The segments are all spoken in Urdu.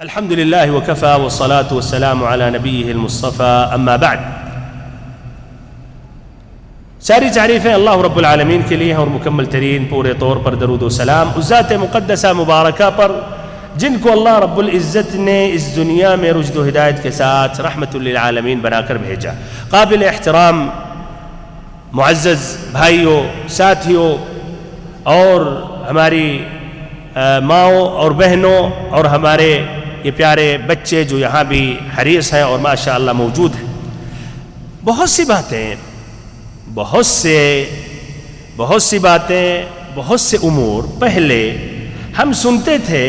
الحمد لله وكفى والصلاة والسلام على نبيه المصطفى أما بعد. ساری تعریفیں اللہ رب العالمین کے لیے ہیں اور مکمل ترین پورے طور پر درود و سلام اس ذات مقدسہ مبارکہ پر جن کو اللہ رب العزت نے اس دنیا میں رشد و ہدایت کے ساتھ رحمت للعالمین بنا کر بھیجا. قابل احترام معزز بھائیوں، ساتھیوں اور ہماری ماؤں اور بہنوں اور ہمارے یہ پیارے بچے جو یہاں بھی حریص ہیں اور ماشاءاللہ موجود ہیں، بہت سی باتیں، بہت سے امور پہلے ہم سنتے تھے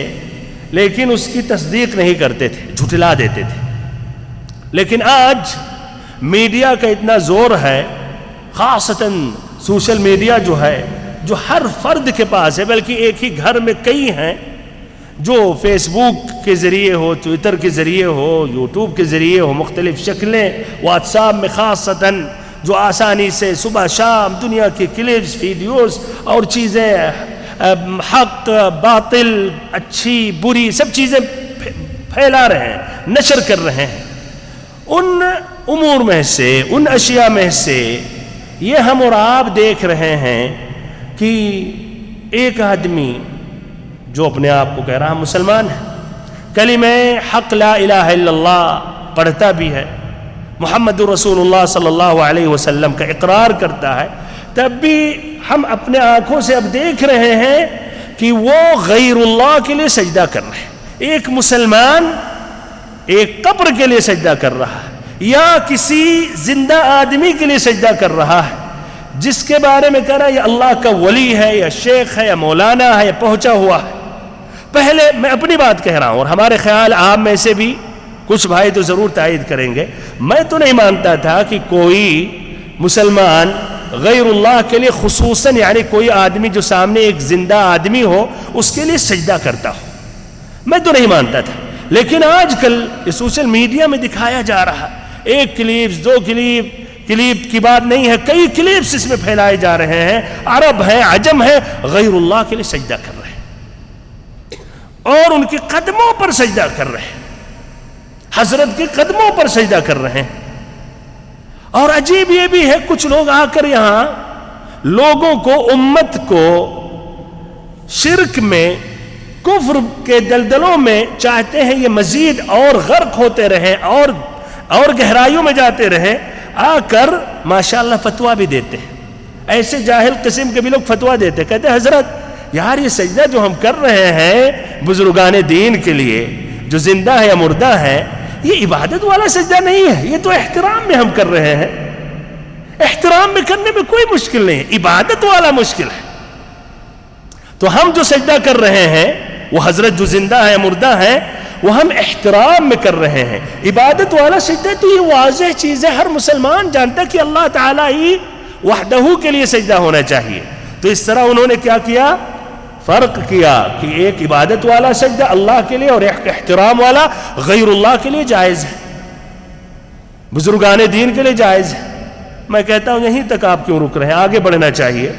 لیکن اس کی تصدیق نہیں کرتے تھے، جھٹلا دیتے تھے. لیکن آج میڈیا کا اتنا زور ہے، خاصتاً سوشل میڈیا جو ہے، جو ہر فرد کے پاس ہے، بلکہ ایک ہی گھر میں کئی ہیں، جو فیس بک کے ذریعے ہو، ٹویٹر کے ذریعے ہو، یوٹیوب کے ذریعے ہو، مختلف شکلیں، واٹس ایپ میں خاصتاً جو آسانی سے صبح شام دنیا کے کلپس، ویڈیوز اور چیزیں، حق باطل، اچھی بری، سب چیزیں پھیلا رہے ہیں، نشر کر رہے ہیں. ان امور میں سے، ان اشیاء میں سے یہ ہم اور آپ دیکھ رہے ہیں کہ ایک آدمی جو اپنے آپ کو کہہ رہا مسلمان ہے، کلمہ حق لا الہ الا اللہ پڑھتا بھی ہے، محمد رسول اللہ صلی اللہ علیہ وسلم کا اقرار کرتا ہے، تب بھی ہم اپنے آنکھوں سے اب دیکھ رہے ہیں کہ وہ غیر اللہ کے لیے سجدہ کر رہے ہیں. ایک مسلمان ایک قبر کے لیے سجدہ کر رہا ہے یا کسی زندہ آدمی کے لیے سجدہ کر رہا ہے جس کے بارے میں کہہ رہا ہے یہ اللہ کا ولی ہے یا شیخ ہے یا مولانا ہے یا پہنچا ہوا ہے. پہلے میں اپنی بات کہہ رہا ہوں اور ہمارے خیال آپ میں سے بھی کچھ بھائی تو ضرور تائید کریں گے، میں تو نہیں مانتا تھا کہ کوئی مسلمان غیر اللہ کے لیے خصوصاً، یعنی کوئی آدمی جو سامنے ایک زندہ آدمی ہو اس کے لیے سجدہ کرتا ہو، میں تو نہیں مانتا تھا. لیکن آج کل یہ سوشل میڈیا میں دکھایا جا رہا، ایک کلپس، دو کلپ کی بات نہیں ہے، کئی کلپس اس میں پھیلائے جا رہے ہیں، عرب ہیں، عجم ہیں، غیر اللہ کے لیے سجدہ کر رہے ہیں اور ان کے قدموں پر سجدہ کر رہے ہیں، حضرت کے قدموں پر سجدہ کر رہے ہیں. اور عجیب یہ بھی ہے، کچھ لوگ آ کر یہاں لوگوں کو، امت کو شرک میں، کفر کے دلدلوں میں چاہتے ہیں یہ مزید اور غرق ہوتے رہیں اور گہرائیوں میں جاتے رہیں. آ کر ماشاءاللہ فتویٰ بھی دیتے ہیں، ایسے جاہل قسم کے بھی لوگ فتویٰ دیتے، کہتے ہیں حضرت یار یہ سجدہ جو ہم کر رہے ہیں بزرگان دین کے لیے جو زندہ ہے یا مردہ ہے، یہ عبادت والا سجدہ نہیں ہے، یہ تو احترام میں ہم کر رہے ہیں. احترام میں کرنے میں کوئی مشکل نہیں ہے، عبادت والا مشکل ہے. تو ہم جو سجدہ کر رہے ہیں وہ حضرت جو زندہ ہے مردہ ہے وہ ہم احترام میں کر رہے ہیں. عبادت والا سجدہ تو یہ واضح چیز ہے، ہر مسلمان جانتا کہ اللہ تعالیٰ ہی وحدہ کے لیے سجدہ ہونا چاہیے. تو اس طرح انہوں نے کیا کیا، فرق کیا کہ ایک عبادت والا سجدہ اللہ کے لیے اور ایک احترام والا غیر اللہ کے لیے جائز ہے، بزرگان دین کے لیے جائز ہے. میں کہتا ہوں یہیں تک آپ کیوں رک رہے ہیں، آگے بڑھنا چاہیے.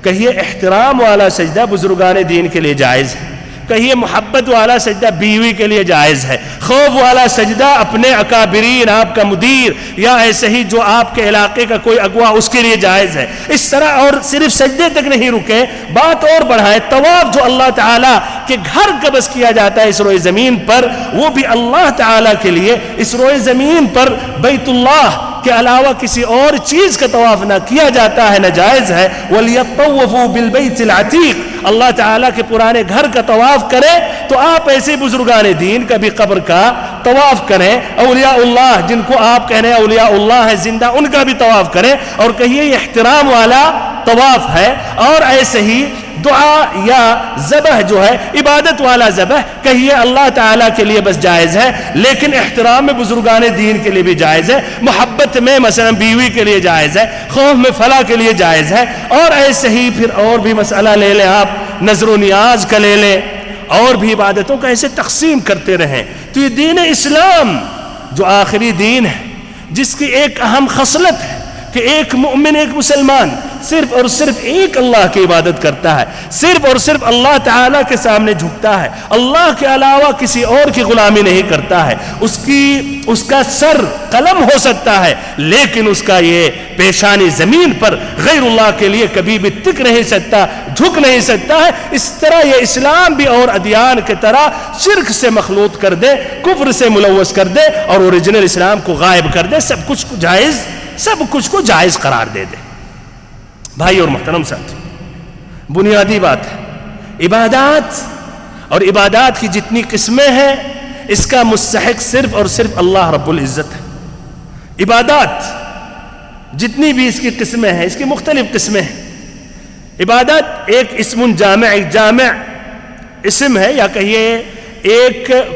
کہیے احترام والا سجدہ بزرگان دین کے لیے جائز ہے، کہیے محبت والا سجدہ بیوی کے لیے جائز ہے، خوف والا سجدہ اپنے اکابرین، آپ کا مدیر یا ایسے ہی جو آپ کے علاقے کا کوئی اغوا، اس کے لیے جائز ہے. اس طرح اور صرف سجدے تک نہیں رکے، بات اور بڑھائے. طواف جو اللہ تعالیٰ کے گھر کا بس کیا جاتا ہے اس روئے زمین پر، وہ بھی اللہ تعالیٰ کے لیے اس روئے زمین پر بیت اللہ کے علاوہ کسی اور چیز کا طواف نہ کیا جاتا ہے، ناجائز ہے. وَلْيَطَّوَّفُوا بِالْبَيْتِ الْعَتِيقِ، اللہ تعالیٰ کے پرانے گھر کا طواف کریں تو آپ ایسے بزرگان دین کا بھی قبر کا طواف کریں. اولیاء اللہ جن کو آپ کہہ رہے ہیں اولیاء اللہ ہے زندہ، ان کا بھی طواف کریں اور کہیے یہ احترام والا طواف ہے. اور ایسے ہی دعا یا ذبح جو ہے عبادت والا ذبح، کہیے اللہ تعالیٰ کے لیے بس جائز ہے، لیکن احترام میں بزرگان دین کے لیے بھی جائز ہے، محبت میں مثلا بیوی کے لیے جائز ہے، خوف میں فلاں کے لیے جائز ہے. اور ایسے ہی پھر اور بھی مسئلہ لے لیں آپ، نظر و نیاز کا لے لیں، اور بھی عبادتوں کا ایسے تقسیم کرتے رہیں. تو یہ دین اسلام جو آخری دین ہے، جس کی ایک اہم خصلت ہے کہ ایک مومن، ایک مسلمان صرف اور صرف ایک اللہ کی عبادت کرتا ہے، صرف اور صرف اللہ تعالیٰ کے سامنے جھکتا ہے، اللہ کے علاوہ کسی اور کی غلامی نہیں کرتا ہے، اس کا سر قلم ہو سکتا ہے لیکن اس کا یہ پیشانی زمین پر غیر اللہ کے لیے کبھی بھی ٹک نہیں سکتا، جھک نہیں سکتا ہے۔ اس طرح یہ اسلام بھی اور ادیان کی طرح شرک سے مخلوط کر دے، کفر سے ملوث کر دے اور اوریجنل اسلام کو غائب کر دے، سب کچھ کو جائز قرار دے دے۔ بھائی اور محترم ساتھی، بنیادی بات ہے عبادات اور عبادات کی جتنی قسمیں ہیں اس کا مستحق صرف اور صرف اللہ رب العزت ہے۔ عبادات جتنی بھی اس کی قسمیں ہیں، اس کی مختلف قسمیں ہیں۔ عبادت ایک اسم جامع، ایک جامع اسم ہے، یا کہیے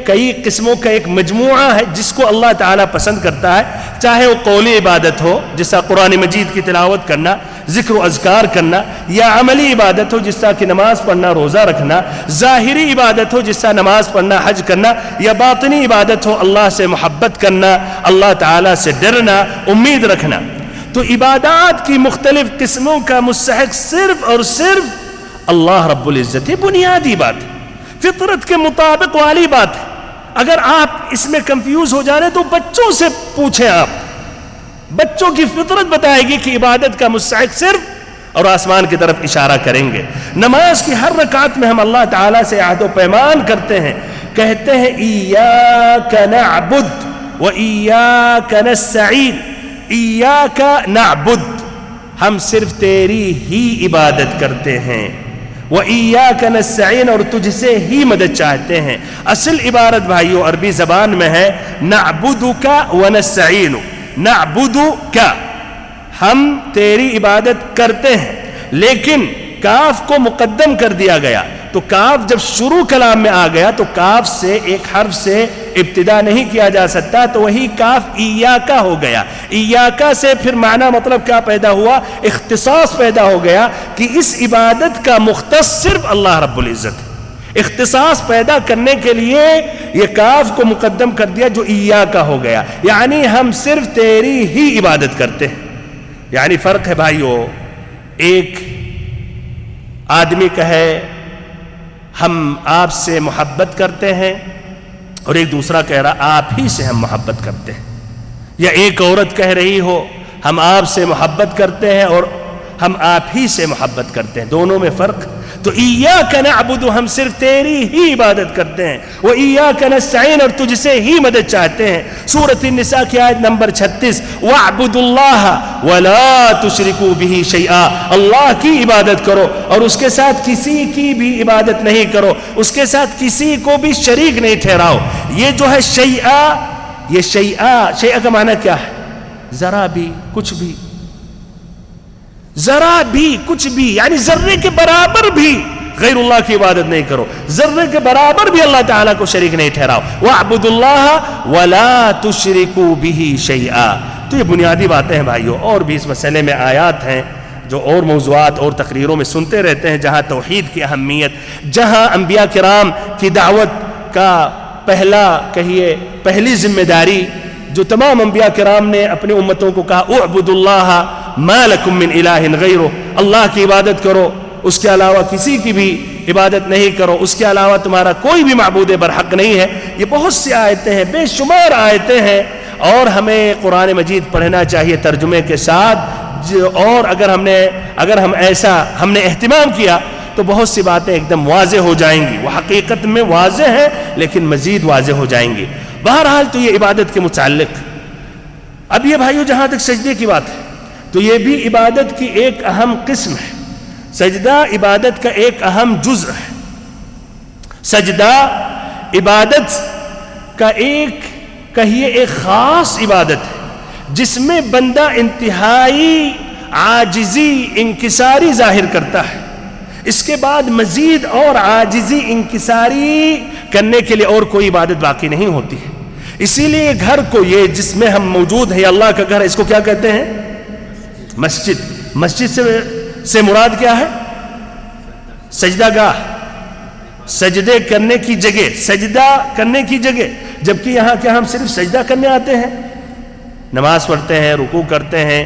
کئی قسموں کا ایک مجموعہ ہے جس کو اللہ تعالیٰ پسند کرتا ہے، چاہے وہ قولی عبادت ہو جیسا قرآن مجید کی تلاوت کرنا، ذکر و اذکار کرنا، یا عملی عبادت ہو جس طرح کہ نماز پڑھنا، روزہ رکھنا، ظاہری عبادت ہو جس طرح نماز پڑھنا، حج کرنا، یا باطنی عبادت ہو اللہ سے محبت کرنا، اللہ تعالیٰ سے ڈرنا، امید رکھنا۔ تو عبادات کی مختلف قسموں کا مستحق صرف اور صرف اللہ رب العزت ہے۔ بنیادی بات ہے، فطرت کے مطابق والی بات ہے۔ اگر آپ اس میں کنفیوز ہو جا رہے تو بچوں سے پوچھیں، آپ بچوں کی فطرت بتائے گی کہ عبادت کا مستحق صرف، اور آسمان کی طرف اشارہ کریں گے۔ نماز کی ہر رکعت میں ہم اللہ تعالیٰ سے عہد و پیمان کرتے ہیں، کہتے ہیں ایاک نعبد و ایاک نستعین، ایاک نعبد، ہم صرف تیری ہی عبادت کرتے ہیں، وَإِيَّاكَ نَسْتَعِينُ، اور تجھ سے ہی مدد چاہتے ہیں۔ اصل عبارت بھائیو عربی زبان میں ہے نَعْبُدُكَ وَنَسْتَعِينُ، نَعْبُدُكَ، ہم تیری عبادت کرتے ہیں، لیکن کاف کو مقدم کر دیا گیا، تو کاف جب شروع کلام میں آ گیا تو کاف سے ایک حرف سے ابتدا نہیں کیا جا سکتا، تو وہی کاف ایاکا ہو گیا۔ ایاکا سے پھر معنی مطلب کیا پیدا ہوا؟ اختصاص پیدا ہو گیا کہ اس عبادت کا مختص صرف اللہ رب العزت ہے۔ اختصاص پیدا کرنے کے لیے یہ کاف کو مقدم کر دیا جو ایاکا ہو گیا، یعنی ہم صرف تیری ہی عبادت کرتے ہیں۔ یعنی فرق ہے بھائیو، ایک آدمی کہے ہم آپ سے محبت کرتے ہیں، اور ایک دوسرا کہہ رہا آپ ہی سے ہم محبت کرتے ہیں، یا ایک عورت کہہ رہی ہو ہم آپ سے محبت کرتے ہیں اور ہم آپ ہی سے محبت کرتے ہیں، دونوں میں فرق۔ تو ایاک نعبد، ہم صرف تیری ہی عبادت کرتے ہیں، وہ ایاک نستعین، اور تجھ سے ہی مدد چاہتے ہیں۔ سورۃ النساء کی آیت نمبر 36، وَاعْبُدُوا اللَّهَ وَلَا تُشْرِكُوا بِهِ شَيْئًا، اللہ کی عبادت کرو اور اس کے ساتھ کسی کی بھی عبادت نہیں کرو، اس کے ساتھ کسی کو بھی شریک نہیں ٹھہراؤ۔ یہ جو ہے شیئا، یہ شیئا کا معنی کیا ہے؟ ذرا بھی، کچھ بھی، ذرا بھی کچھ بھی، یعنی ذرے کے برابر بھی غیر اللہ کی عبادت نہیں کرو، ذرے کے برابر بھی اللہ تعالیٰ کو شریک نہیں ٹھہراؤ۔ وَاعْبُدُوا اللَّهَ وَلَا تُشْرِكُوا بِهِ شَيْئًا۔ تو یہ بنیادی باتیں ہیں بھائیو، اور بھی اس مسئلے میں آیات ہیں جو اور موضوعات اور تقریروں میں سنتے رہتے ہیں، جہاں توحید کی اہمیت، جہاں انبیاء کرام کی دعوت کا پہلی ذمہ داری جو تمام انبیاء کرام نے اپنے امتوں کو کہا اعبدوا اللہ ما لکم من الہ غیرہ، اللہ کی عبادت کرو، اس کے علاوہ کسی کی بھی عبادت نہیں کرو، اس کے علاوہ تمہارا کوئی بھی معبود برحق نہیں ہے۔ یہ بہت سی آیتیں ہیں، بے شمار آیتیں ہیں، اور ہمیں قرآن مجید پڑھنا چاہیے ترجمے کے ساتھ، اور اگر ہم نے اہتمام کیا تو بہت سی باتیں ایک دم واضح ہو جائیں گی، وہ حقیقت میں واضح ہیں لیکن مزید واضح ہو جائیں گی۔ بہرحال تو یہ عبادت کے متعلق۔ اب یہ بھائیو جہاں تک سجدے کی بات ہے تو یہ بھی عبادت کی ایک اہم قسم ہے، سجدہ عبادت کا ایک اہم جزء ہے۔ سجدہ عبادت کا ایک خاص عبادت ہے جس میں بندہ انتہائی عاجزی انکساری ظاہر کرتا ہے، اس کے بعد مزید اور عاجزی انکساری کرنے کے لیے اور کوئی عبادت باقی نہیں ہوتی ہے۔ اسی لیے گھر کو، یہ جس میں ہم موجود ہیں، اللہ کا گھر، اس کو کیا کہتے ہیں؟ مسجد۔ مسجد سے مراد کیا ہے؟ سجدہ گاہ، سجدے کرنے کی جگہ، سجدہ کرنے کی جگہ، جبکہ یہاں کیا ہم صرف سجدہ کرنے آتے ہیں؟ نماز پڑھتے ہیں، رکوع کرتے ہیں،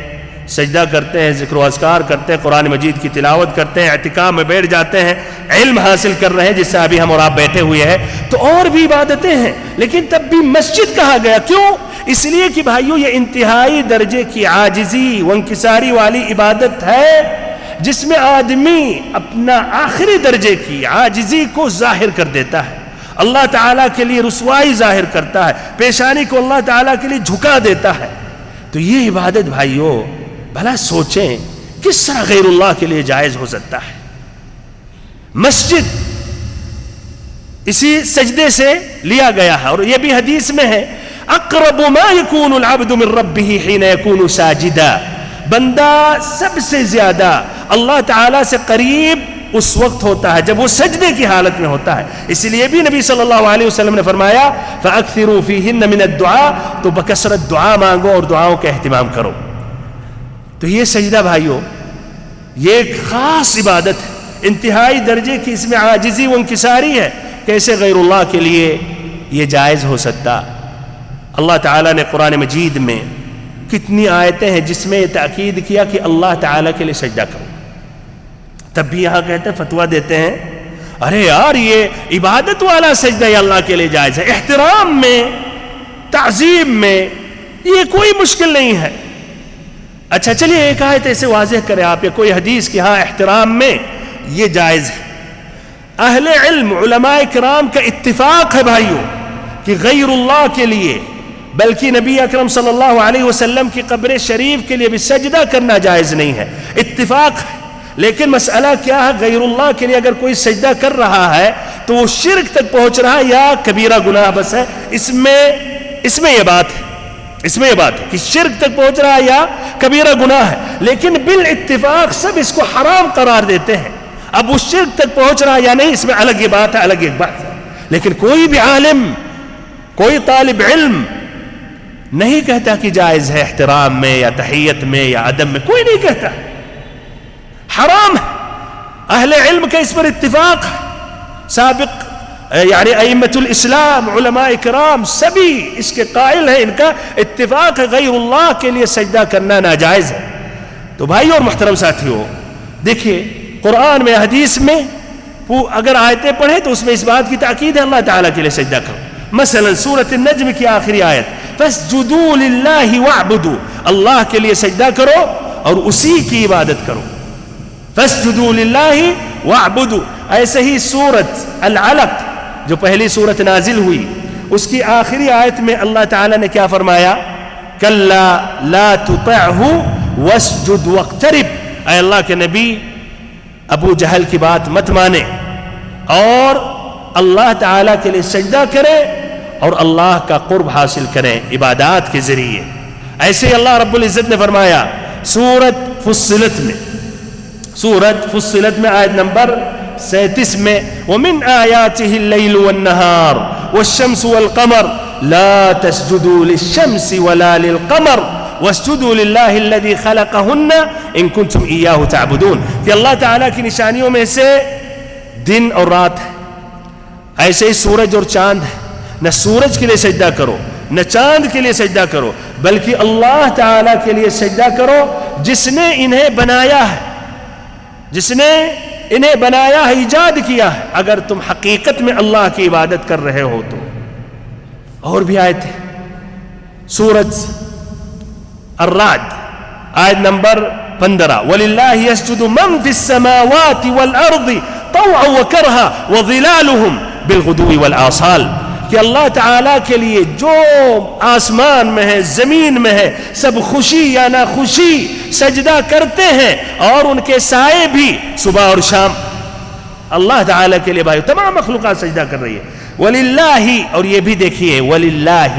سجدہ کرتے ہیں، ذکر و اذکار کرتے ہیں، قرآن مجید کی تلاوت کرتے ہیں، اعتکاف میں بیٹھ جاتے ہیں، علم حاصل کر رہے ہیں جس سے ابھی ہم اور آپ بیٹھے ہوئے ہیں، تو اور بھی عبادتیں ہیں، لیکن تب بھی مسجد کہا گیا. کیوں؟ اس لیے کہ بھائیو یہ انتہائی درجے کی عاجزی و انکساری والی عبادت ہے جس میں آدمی اپنا آخری درجے کی عاجزی کو ظاہر کر دیتا ہے، اللہ تعالیٰ کے لیے رسوائی ظاہر کرتا ہے، پیشانی کو اللہ تعالیٰ کے لیے جھکا دیتا ہے. تو یہ عبادت بھائیو بھلا سوچیں کس طرح غیر اللہ کے لیے جائز ہو سکتا ہے. مسجد اسی سجدے سے لیا گیا ہے، اور یہ بھی حدیث میں ہے اقرب ما يكون العبد من ربه حين يكون ساجدا. بندہ سب سے زیادہ اللہ تعالیٰ سے قریب اس وقت ہوتا ہے جب وہ سجدے کی حالت میں ہوتا ہے. اس لیے بھی نبی صلی اللہ علیہ وسلم نے فرمایا فَأَكْثِرُوا فِيهِنَّ مِنَ الدُّعَاء، تو بکثرت دعا مانگو اور دعاؤں کا اہتمام کرو. تو یہ سجدہ بھائیو یہ ایک خاص عبادت ہے، انتہائی درجے کی اس میں عاجزی و انکساری ہے. کیسے غیر اللہ کے لیے یہ جائز ہو سکتا؟ اللہ تعالیٰ نے قرآن مجید میں کتنی آیتیں ہیں جس میں یہ تاکید کیا کہ اللہ تعالیٰ کے لیے سجدہ کرو. تب بھی یہاں کہتے ہیں، فتویٰ دیتے ہیں ارے یار یہ عبادت والا سجدہ یہ اللہ کے لیے جائز ہے، احترام میں تعظیم میں یہ کوئی مشکل نہیں ہے. اچھا چلیے ایک آیت ایسے واضح کرے آپ یا کوئی حدیث کہ ہاں احترام میں یہ جائز ہے. اہل علم علماء کرام کا اتفاق ہے بھائیوں کہ غیر اللہ کے لیے بلکہ نبی اکرم صلی اللہ علیہ وسلم کی قبر شریف کے لیے بھی سجدہ کرنا جائز نہیں ہے. اتفاق ہے، لیکن مسئلہ کیا ہے؟ غیر اللہ کے لیے اگر کوئی سجدہ کر رہا ہے تو وہ شرک تک پہنچ رہا ہے یا کبیرہ گناہ بس ہے. اس میں یہ بات ہے کہ شرک تک پہنچ رہا ہے یا کبیرہ گناہ ہے، لیکن بالاتفاق سب اس کو حرام قرار دیتے ہیں. اب وہ شرک تک پہنچ رہا ہے یا نہیں اس میں الگ یہ بات ہے، الگ ایک بات ہے. لیکن کوئی بھی عالم، کوئی طالب علم نہیں کہتا کہ جائز ہے احترام میں یا تحیت میں یا ادب میں، کوئی نہیں کہتا. حرام ہے، اہل علم کا اس پر اتفاق ہے. سابق یعنی ائمۃ الاسلام علماء کرام سبھی اس کے قائل ہیں، ان کا اتفاق ہے غیر اللہ کے لیے سجدہ کرنا ناجائز ہے. تو بھائی اور محترم ساتھیوں دیکھیے قرآن میں حدیث میں اگر آیتیں پڑھیں تو اس میں اس بات کی تاکید ہے اللہ تعالیٰ کے لیے سجدہ کرو. مثلا سورۃ النجم کی آخری آیت فَاسْجُدُوا لِلَّهِ وَاعْبُدُوا، اللہ کے لیے سجدہ کرو اور اسی کی عبادت کرو. فَاسْجُدُوا لِلَّهِ وَاعْبُدُوا. ایسے ہی سورۃ العلق جو پہلی سورت نازل ہوئی اس کی آخری آیت میں اللہ تعالیٰ نے کیا فرمایا؟ كَلَّا لَا تُطِعْهُ وَاسْجُدْ وَاقْتَرِبْ. اے اللہ کے نبی ابو جہل کی بات مت مانے اور اللہ تعالیٰ کے لیے سجدہ کریں اور اللہ کا قرب حاصل کریں عبادات کے ذریعے. ایسے ہی اللہ رب العزت نے فرمایا سورۃ فصلت میں آیت نمبر 37 میں وَمِنْ آيَاتِهِ اللَّيْلُ وَالنَّهَارُ وَالشَّمْسُ وَالْقَمَرُ لَا تَسْجُدُوا لِلشَّمْسِ وَلَا لِلْقَمَرِ وَاسْجُدُوا لِلَّهِ الَّذِي خَلَقَهُنَّ إِن كُنتُمْ إِيَّاهُ تَعْبُدُونَ. کہ اللہ تعالیٰ کی نشانیوں میں سے دن اور رات ہے، ایسے ہی سورج اور چاند ہے. نہ سورج کے لیے سجدہ کرو نہ چاند کے لیے سجدہ کرو بلکہ اللہ تعالیٰ کے لیے سجدہ کرو جس نے انہیں بنایا ہے، ایجاد کیا ہے. اگر تم حقیقت میں اللہ کی عبادت کر رہے ہو تو. اور بھی آیت ہے سورۃ الرعد آیت نمبر 15 وَلِلَّهِ يَسْجُدُ مَنْ فِي السَّمَاوَاتِ وَالْأَرْضِ طَوْعًا وَكَرْهًا وَظِلَالُهُمْ بِالْغُدُوِّ وَالْآصَالِ. کہ اللہ تعالیٰ کے لیے جو آسمان میں ہے زمین میں ہے سب خوشی یا ناخوشی سجدہ کرتے ہیں اور ان کے سائے بھی صبح اور شام. اللہ تعالیٰ کے لیے بھائی تمام مخلوقات سجدہ کر رہی ہے. وَلِلَّهِ، اور یہ بھی دیکھیے وَلِلَّهِ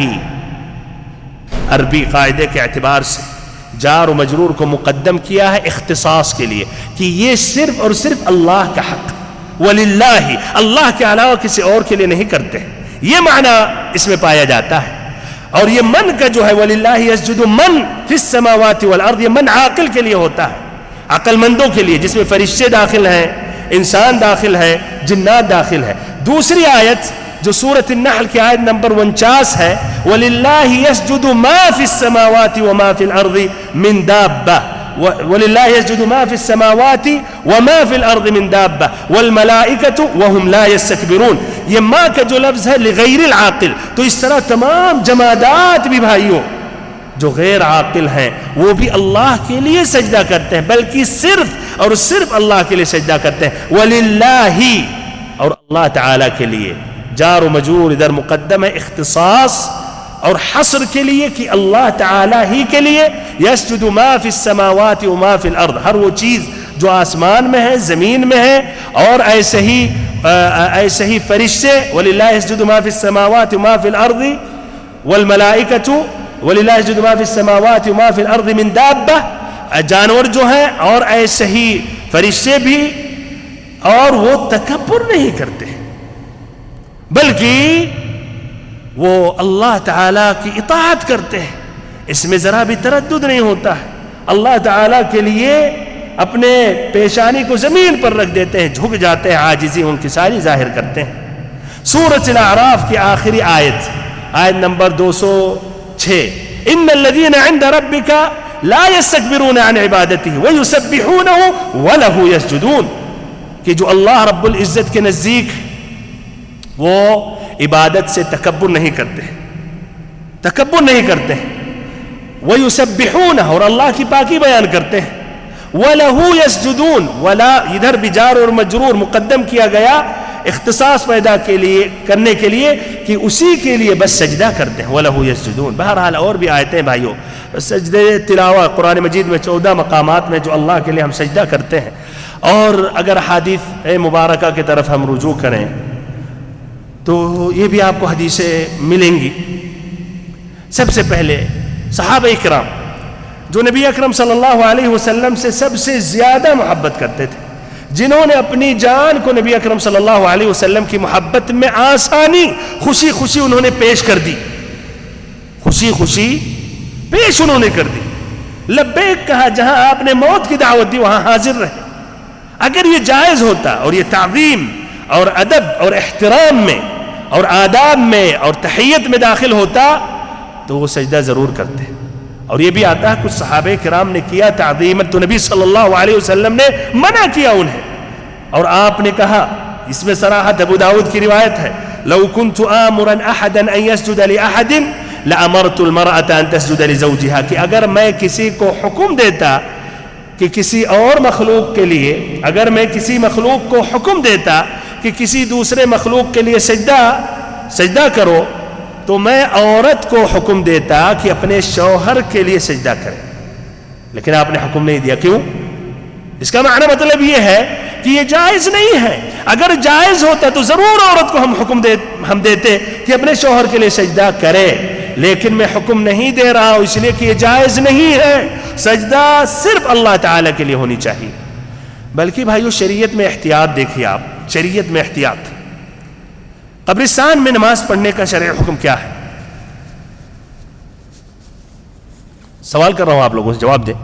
عربی قاعدے کے اعتبار سے جار و مجرور کو مقدم کیا ہے اختصاص کے لیے کہ یہ صرف اور صرف اللہ کا حق. وَلِلَّهِ، اللہ کے علاوہ کسی اور کے لیے نہیں کرتے. یہ معنی اس میں پایا جاتا ہے. اور یہ من کا جو ہے وَلِلَّهِ يَسْجُدُ مَن فِي السَّمَاوَاتِ وَالْأَرْضِ، یہ من عاقل کے لیے ہوتا ہے، عقل مندوں کے لیے، جس میں فرشتے داخل ہیں، انسان داخل ہے، جنات داخل ہے. دوسری آیت جو سورۃ النحل کی آیت نمبر 49 ہے وَلِلَّهِ يَسْجُدُ مَا فِي السَّمَاوَاتِ وَمَا فِي الْأَرْضِ مِن دَابَّةٍ وَلِلَّهِ يَسْجُدُ مَا فِي السَّمَاوَاتِ وَمَا فِي الْأَرْضِ مِن دَابَّةٍ وَالْمَلَائِكَةُ وَهُمْ لَا يَسْتَكْبِرُونَ. یہ ما کا جو لفظ ہے لغیر العاقل، تو اس طرح تمام جمادات بھی بھائیوں جو غیر عاقل ہیں وہ بھی اللہ کے لیے سجدہ کرتے ہیں، بلکہ صرف اور صرف اللہ کے لیے سجدہ کرتے ہیں. وَلِلَّهِ، اور اللہ تعالیٰ کے لیے. جار و مجرور ادھر مقدم ہے اختصاص اور حصر کے لیے کہ اللہ تعالیٰ ہی کے لیے. یسجد ما فی السماوات وما فی الارض، ہر وہ چیز جو آسمان میں ہے، زمین میں ہے، اور ایسے ہی فرشتے. وللہ یسجد ما فی السماوات وما فی الارض والملائکۃ وللہ یسجد ما فی السماوات وما فی الارض من دابہ، جانور جو ہیں اور ایسے ہی فرشتے بھی، اور وہ تکبر نہیں کرتے بلکہ وہ اللہ تعالیٰ کی اطاعت کرتے ہیں. اس میں ذرا بھی تردد نہیں ہوتا ہے. اللہ تعالیٰ کے لیے اپنے پیشانی کو زمین پر رکھ دیتے ہیں، جھک جاتے ہیں، عاجزی ان کی ساری ظاہر کرتے ہیں. سورۃ الاعراف کی آخری آیت نمبر 206، ان الذین عند ربک لا یستکبرون عن عبادتہ ویسبحونہ ولہ یسجدون، کہ جو اللہ رب العزت کے نزدیک وہ عبادت سے تکبر نہیں کرتے، تکبر نہیں کرتے، وَيُسَبِّحُونَ، اور اللہ کی پاکی بیان کرتے ہیں، وَلَهُ يَسْجُدُونَ، وَلَا ادھر بھی جار اور مجرور مقدم کیا گیا اختصاص پیدا کرنے کے لیے کہ اسی کے لیے بس سجدہ کرتے ہیں. وَلَهُ يَسْجُدُونَ. بہرحال اور بھی آیتیں بھائیوں، سجدے تلاوت قرآن مجید میں 14 مقامات میں جو اللہ کے لیے ہم سجدہ کرتے ہیں. اور اگر حدیث مبارکہ کی طرف ہم رجوع کریں تو یہ بھی آپ کو حدیثیں ملیں گی. سب سے پہلے صحابہ اکرام جو نبی اکرم صلی اللہ علیہ وسلم سے سب سے زیادہ محبت کرتے تھے، جنہوں نے اپنی جان کو نبی اکرم صلی اللہ علیہ وسلم کی محبت میں آسانی خوشی خوشی انہوں نے پیش کر دی، خوشی خوشی پیش انہوں نے کر دی. لبیک کہا، جہاں آپ نے موت کی دعوت دی وہاں حاضر رہے. اگر یہ جائز ہوتا اور یہ تعظیم اور ادب اور احترام میں اور آداب میں اور تحیت میں داخل ہوتا تو وہ سجدہ ضرور کرتے. اور یہ بھی آتا ہے کچھ صحابہ کرام نے کیا تعظیم، تو نبی صلی اللہ علیہ وسلم نے منع کیا انہیں، اور آپ نے کہا، اس میں صراحت ابو داؤد کی روایت ہے، لو كنت آمرا احدا ان يسجد لاحد لامرت المرأة ان تسجد لزوجها، کہ اگر میں کسی کو حکم دیتا کہ کسی اور مخلوق کے لیے، اگر میں کسی مخلوق کو حکم دیتا کہ کسی دوسرے مخلوق کے لیے سجدہ کرو، تو میں عورت کو حکم دیتا کہ اپنے شوہر کے لیے سجدہ کرے. لیکن آپ نے حکم نہیں دیا. کیوں؟ اس کا معنی مطلب یہ ہے کہ یہ جائز نہیں ہے. اگر جائز ہوتا تو ضرور عورت کو ہم دیتے کہ اپنے شوہر کے لیے سجدہ کرے، لیکن میں حکم نہیں دے رہا ہوں اس لیے کہ یہ جائز نہیں ہے. سجدہ صرف اللہ تعالیٰ کے لیے ہونی چاہیے. بلکہ بھائیو شریعت میں احتیاط دیکھیے آپ، شریعت میں احتیاط. قبرستان میں نماز پڑھنے کا شرعی حکم کیا ہے؟ سوال کر رہا ہوں، آپ لوگوں سے جواب دیں.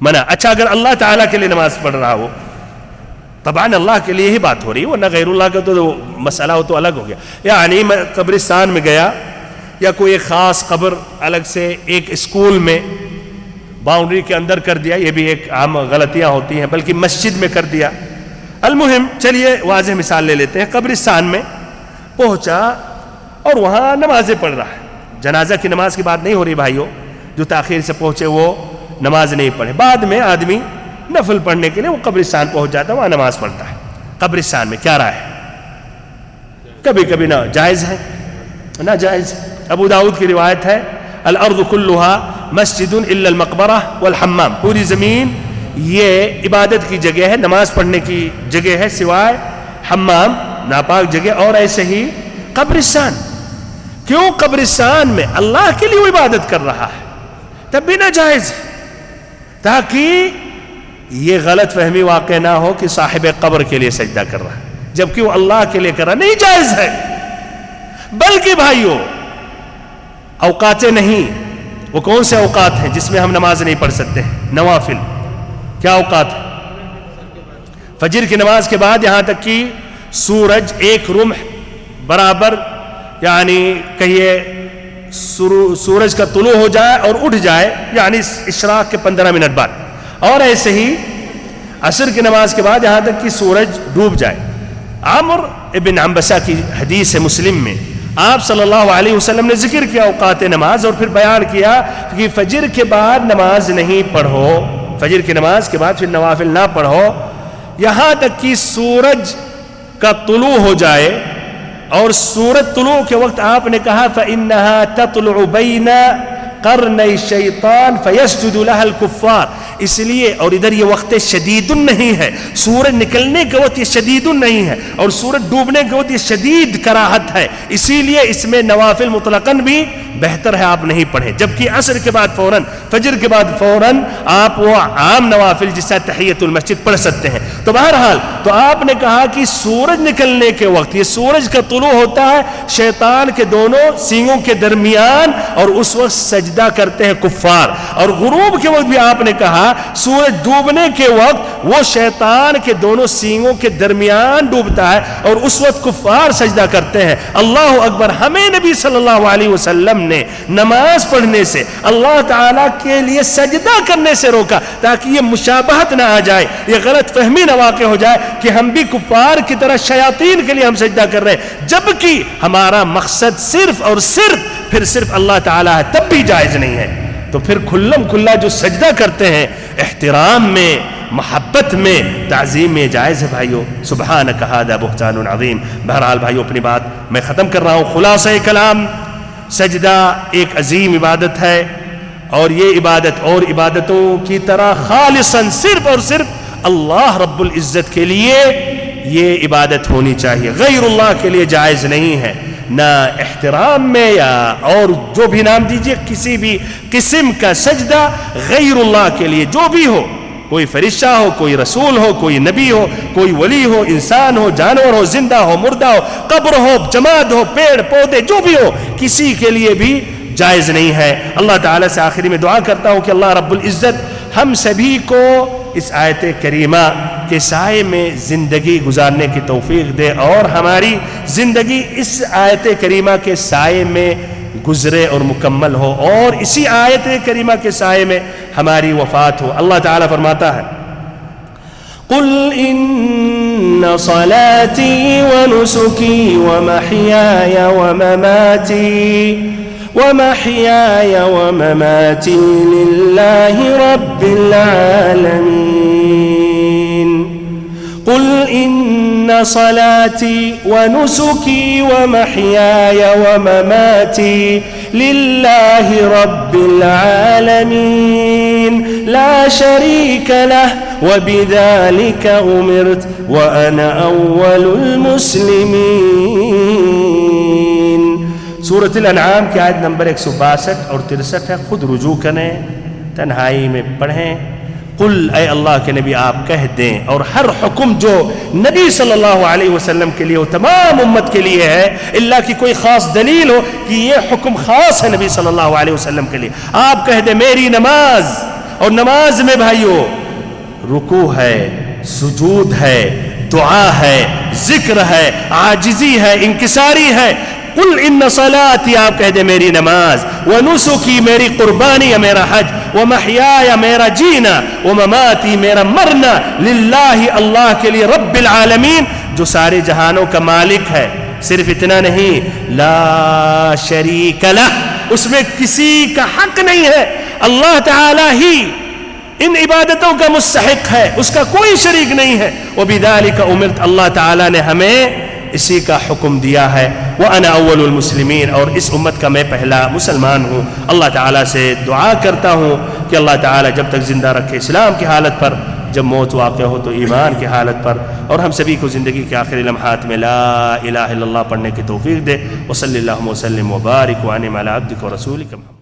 منع. اچھا، اگر اللہ تعالیٰ کے لیے نماز پڑھ رہا ہو، طبعاً اللہ کے لیے ہی بات ہو رہی ہے، ورنہ غیر اللہ کا تو مسئلہ ہو تو الگ ہو گیا. یعنی میں قبرستان میں گیا یا کوئی ایک خاص قبر الگ سے ایک اسکول میں باؤنڈری کے اندر کر دیا، یہ بھی ایک عام غلطیاں ہوتی ہیں، بلکہ مسجد میں کر دیا. المہم چلیے واضح مثال لے لیتے ہیں. قبرستان میں پہنچا اور وہاں نمازیں پڑھ رہا ہے. جنازہ کی نماز کی بات نہیں ہو رہی بھائیوں، جو تاخیر سے پہنچے وہ نماز نہیں پڑھے. بعد میں آدمی نفل پڑھنے کے لیے وہ قبرستان پہنچ جاتا ہے، وہاں نماز پڑھتا ہے. قبرستان میں کیا رائے ہے؟ کبھی کبھی نہ جائز ہے نہ جائز. ابو داؤد کی روایت ہے، الارض کلها مسجد الا المقبرہ والحمام، پوری زمین یہ عبادت کی جگہ ہے، نماز پڑھنے کی جگہ ہے، سوائے حمام ناپاک جگہ اور ایسے ہی قبرستان. کیوں؟ قبرستان میں اللہ کے لیے وہ عبادت کر رہا ہے، تب بھی ناجائز ہے، تاکہ یہ غلط فہمی واقع نہ ہو کہ صاحب قبر کے لیے سجدہ کر رہا ہے جبکہ وہ اللہ کے لیے کر رہا. نہیں جائز ہے. بلکہ بھائیوں اوقات نہیں، وہ کون سے اوقات ہیں جس میں ہم نماز نہیں پڑھ سکتے ہیں؟ نوافل. کیا اوقات؟ فجر کی نماز کے بعد یہاں تک کہ سورج ایک رمح برابر، یعنی کہیے سورج کا طلوع ہو جائے اور اٹھ جائے، یعنی اشراق کے 15 منٹ بعد، اور ایسے ہی عصر کی نماز کے بعد یہاں تک کہ سورج ڈوب جائے۔ عمرو ابن عنبسہ کی حدیث ہے مسلم میں، آپ صلی اللہ علیہ وسلم نے ذکر کیا اوقات نماز، اور پھر بیان کیا کہ فجر کے بعد نماز نہیں پڑھو، فجر کی نماز کے بعد پھر نوافل نہ پڑھو یہاں تک کہ سورج کا طلوع ہو جائے۔ اور سورج طلوع کے وقت آپ نے کہا فَإِنَّهَا تَطْلُعُ بَيْنَ قَرْنَيْ الشَّيْطَانِ فَيَسْجُدُ لَهَا الْكُفَّارِ، اس لیے، اور ادھر یہ وقت شدید نہیں ہے، سورج نکلنے کے وقت یہ شدید نہیں ہے، اور سورج ڈوبنے کے وقت یہ شدید کراہت ہے، اسی لیے اس میں نوافل مطلقاً بھی بہتر ہے آپ نہیں پڑھیں، جبکہ عصر کے بعد فوراً، فجر کے بعد فوراً آپ وہ عام نوافل جس سے تحیت المسجد پڑھ سکتے ہیں۔ تو بہرحال تو آپ نے کہا کہ سورج نکلنے کے وقت، یہ سورج کا طلوع ہوتا ہے شیطان کے دونوں سینگوں کے درمیان، اور اس وقت سجدہ کرتے ہیں کفار، اور غروب کے وقت بھی آپ نے کہا سورج ڈوبنے کے وقت وہ شیطان کے دونوں سینگوں کے درمیان ڈوبتا ہے، اور اس وقت کفار سجدہ کرتے ہیں۔ اللہ اکبر! ہمیں نبی صلی اللہ علیہ وسلم نے نماز پڑھنے سے، اللہ تعالیٰ کے لیے سجدہ کرنے سے روکا، تاکہ یہ مشابہت نہ آ جائے، یہ غلط فہمی نہ واقع ہو جائے کہ ہم بھی کفار کی طرح شیاطین کے لیے ہم سجدہ کر رہے ہیں، جبکہ ہمارا مقصد صرف اور صرف اللہ تعالیٰ ہے، تب بھی جائز نہیں ہے۔ تو پھر کھلم کھلا جو سجدہ کرتے ہیں احترام میں، محبت میں، تعظیم میں، جائز ہے بھائیو۔ سبحانک ھذا بہتان عظیم۔ بہرحال بھائیو اپنی بات میں ختم کر رہا ہوں۔ خلاصہ کلام، سجدہ ایک عظیم عبادت ہے، اور یہ عبادت اور عبادتوں کی طرح خالصاً صرف اور صرف اللہ رب العزت کے لیے یہ عبادت ہونی چاہیے، غیر اللہ کے لیے جائز نہیں ہے، نہ احترام میں یا اور جو بھی نام دیجئے، کسی بھی قسم کا سجدہ غیر اللہ کے لیے جو بھی ہو، کوئی فرشتہ ہو، کوئی رسول ہو، کوئی نبی ہو، کوئی ولی ہو، انسان ہو، جانور ہو، زندہ ہو، مردہ ہو، قبر ہو، جماد ہو، پیڑ پودے جو بھی ہو، کسی کے لیے بھی جائز نہیں ہے۔ اللہ تعالیٰ سے آخری میں دعا کرتا ہوں کہ اللہ رب العزت ہم سبھی کو اس آیت کریمہ کے سائے میں زندگی گزارنے کی توفیق دے، اور ہماری زندگی اس آیت کریمہ کے سائے میں گزرے اور مکمل ہو، اور اسی آیت کریمہ کے سائے میں ہماری وفات ہو۔ اللہ تعالیٰ فرماتا ہے قُلْ إِنَّ صَلَاتِي وَنُسُكِي وَمَحْيَايَ وَمَمَاتِي لِلَّهِ رَبِّ الْعَالَمِينَ قُلْ إِنَّ صَلَاتِي وَنُسُكِي وَمَحْيَايَ وَمَمَاتِي لِلَّهِ رَبِّ الْعَالَمِينَ لَا شَرِيكَ لَهُ وَبِذَلِكَ أُمِرْتُ وَأَنَا أَوَّلُ الْمُسْلِمِينَ۔ سورۃ الانعام کی آیت نمبر 162 اور 63 ہے، خود رجوع کریں، تنہائی میں پڑھیں۔ قل، اے اللہ کے نبی آپ کہہ دیں، اور ہر حکم جو نبی صلی اللہ علیہ وسلم کے لیے ہو، تمام امت کے لیے ہے، اللہ کی کوئی خاص دلیل ہو کہ یہ حکم خاص ہے نبی صلی اللہ علیہ وسلم کے لیے، آپ کہہ دیں میری نماز، اور نماز میں بھائیو رکوع ہے، سجود ہے، دعا ہے، ذکر ہے، عاجزی ہے، انکساری ہے۔ قل ان صلاتی، آپ کہہ دیں میری نماز، ونسکی میری قربانی یا میرا حج، ومحیایا میرا جینا، ومماتی میرا مرنا، للہ اللہ کے لیے، رب العالمین جو سارے جہانوں کا مالک ہے۔ صرف اتنا نہیں، لا شریک لہ، اس میں کسی کا حق نہیں ہے، اللہ تعالی ہی ان عبادتوں کا مستحق ہے، اس کا کوئی شریک نہیں ہے۔ وبذالک امرت، اللہ تعالی نے ہمیں اسی کا حکم دیا ہے۔ وَأَنَا أَوَّلُ الْمُسْلِمِينَ، اور اس امت کا میں پہلا مسلمان ہوں۔ اللہ تعالیٰ سے دعا کرتا ہوں کہ اللہ تعالیٰ جب تک زندہ رکھے اسلام کی حالت پر، جب موت واقع ہو تو ایمان کی حالت پر، اور ہم سبھی کو زندگی کے آخری لمحات میں لا الہ الا اللہ پڑھنے کی توفیق دے۔ وصلی اللہ وسلم وبارک وانعم علی عبدک ورسولک محمد۔